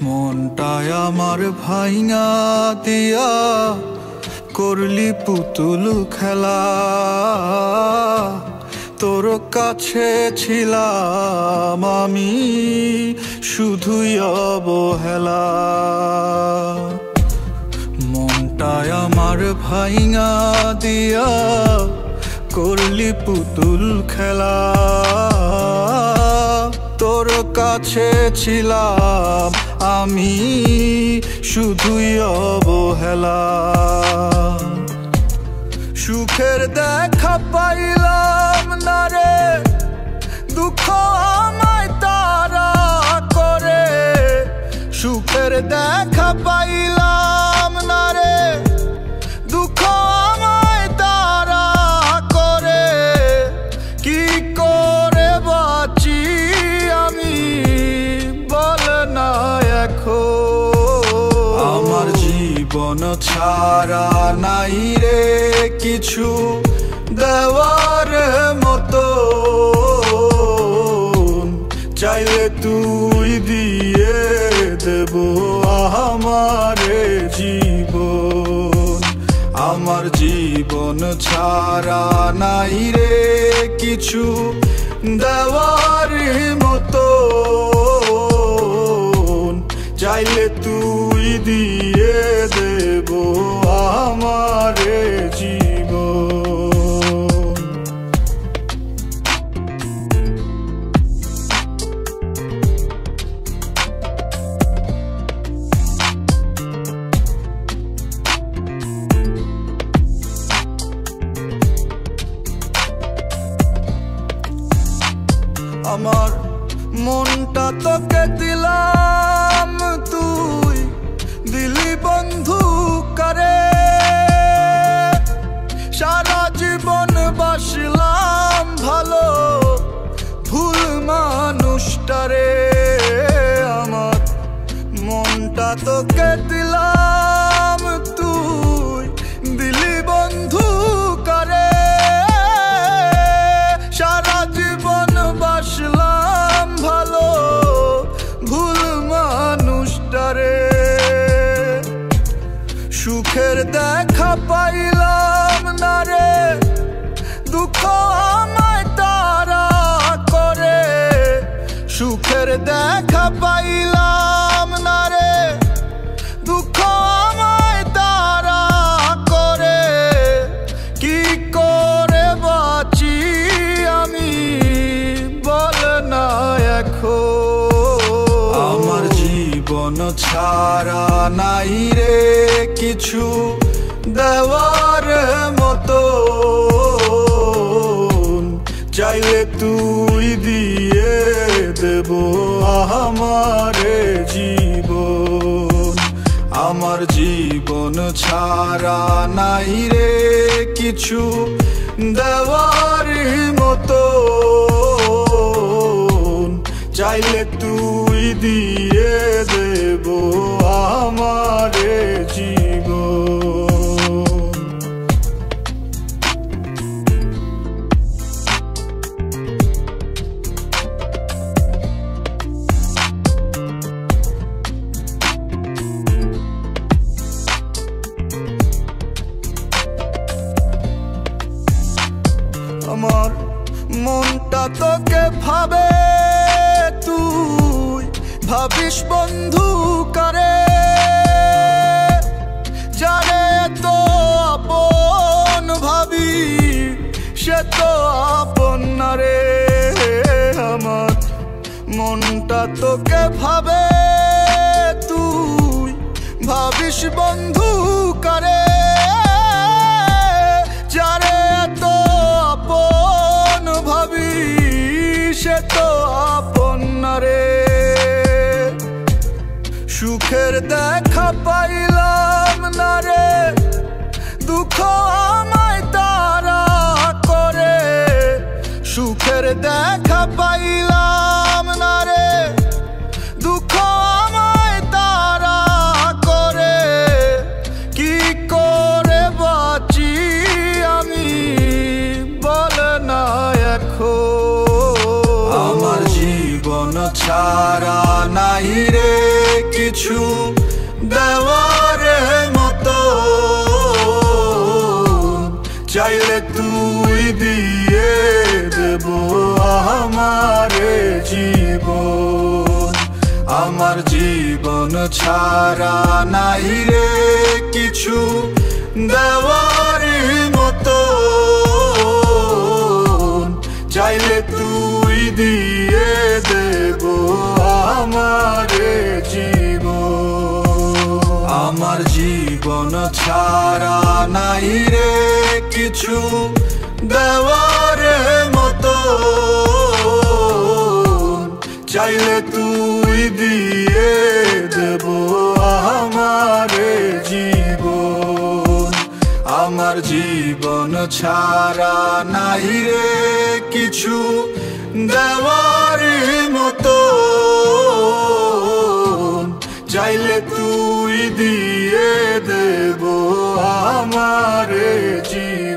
মনটায় আমার ভাইঙা দিয়া করলি পুতুল খেলা। তোর কাছে ছিলাম আমি শুধুই অবহেলা। মনটায় আমার ভাইঙা দিয়া করলি পুতুল খেলা। তোর কাছে ছিলাম আমি শুধুই অবহেলা। সুখের দেখা পাইলাম না রে, দুঃখ আমায় তারা করে। সুখের দেখা পাইলাম না রে, দুঃখ আমায় তারা করে। কি করে বাঁচি আমি বল না এখন। আমার জীবন ছাড়া নাই রে কিছু দেওয়ার মতো। চাইলে তুই দিয়ে দেব আমারে জীবন। আমার জীবন ছাড়া নাই রে কিছু দেওয়ার মতো। চাইলে তুই দিয়ে দেব আমারে জীবন। আমার মনটা তোকে দিলাম, তুই দিলি বন্ধু কারে। সারা জীবন বাসলাম ভালো ভুল মানুষটারে। আমার মনটা তোকে দিলাম, তুই দিলি বন্ধু কারে। সারা জীবন বাসলাম ভালো ভুল মানুষটারে। সুখের দেখা পাইলাম না রে, দুঃখ আমায় তারা করে। সুখের দেখা পাইলাম না রে, দুঃখ আমায় তারা করে। কি করে বাঁচি আমি বল না এখন। আমার জীবন ছাড়া নাই রে কিছু দেওয়ার মতো। চাইলে তুই দিয়ে দেব আমারে জীবন। আমার জীবন ছাড়া নাই রে কিছু দেওয়ার মতো। চাইলে তুই দিয়ে দেব আমারে জীবন। আমার মনটা তোকে ভাবে, তুই ভাবিস বন্ধু কারে। যারে তো আপন ভাবি সে তো আপন না রে। আমার মনটা তোকে ভাবে, তুই ভাবিস বন্ধু কারে। যারে তো আপন ভাবি সে তো আপন না রে। সুখের দেখা পাইলাম না রে, দুঃখ আমায় তারা করে। সুখের দেখা পাইলাম না রে, দুঃখ আমায় তারা করে। কি করে বাঁচি আমি বল না এখন। আমার জীবন ছাড়া নাই রে কিছু দেওয়ার মতো চাইলে তুই দিয়ে দেব আমারে জীবন। আমার জীবন ছাড়া নাই রে কিছু দেওয়ার মতো চাইলে তুই দিয়ে দেব আমারে জীবন। আমার জীবন ছাড়া নাই রে কিছু দেওয়ার মতো চাইলে তুই দিয়ে দেব আমারে জীবন। আমার জীবন ছাড়া নাই রে কিছু দেওয়ার মতো চাইলে তুই দিয়ে দেব আমারে জীবন।